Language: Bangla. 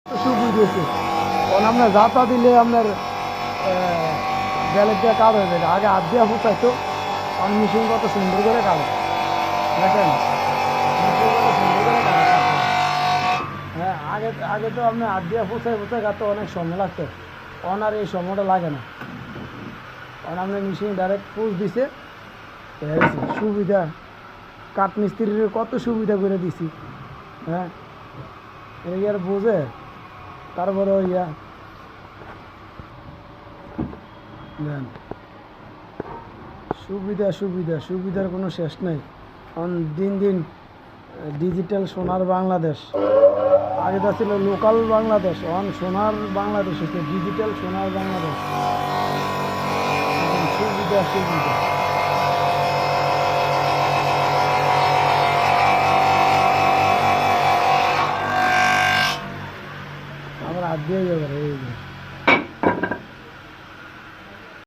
সুবিধা হয়েছে। কারণ আপনার যাতা দিলে আপনার বেলের দিয়ে কাজ হয়ে যায়, আগে হাত দিয়ে ফুটাইতো, কারণ মেশিন কত সুন্দর করে কাজ দেখেন, মেশিন কত সুন্দর করে কাজ। হ্যাঁ, আগে আগে তো আপনি হাত দিয়ে ফুটাই কাটতে অনেক সময় লাগতো, কারণ আর এই সময়টা লাগে না, কারণ আপনার মেশিন ডাইরেক্ট পুষ দিছে, সুবিধা। কাঠ মিস্ত্রির কত সুবিধা করে দিছি, হ্যাঁ, এই আর বোঝে। তারপরে ইয়া দেন, সুবিধা সুবিধা সুবিধার কোনো শেষ নেই। কারণ দিন দিন ডিজিটাল সোনার বাংলাদেশ, আগে তো ছিল লোকাল বাংলাদেশ, এখন সোনার বাংলাদেশ হচ্ছে ডিজিটাল সোনার বাংলাদেশ। সুবিধা সুবিধা। আমরা হাত দিয়ে যাবে এই যে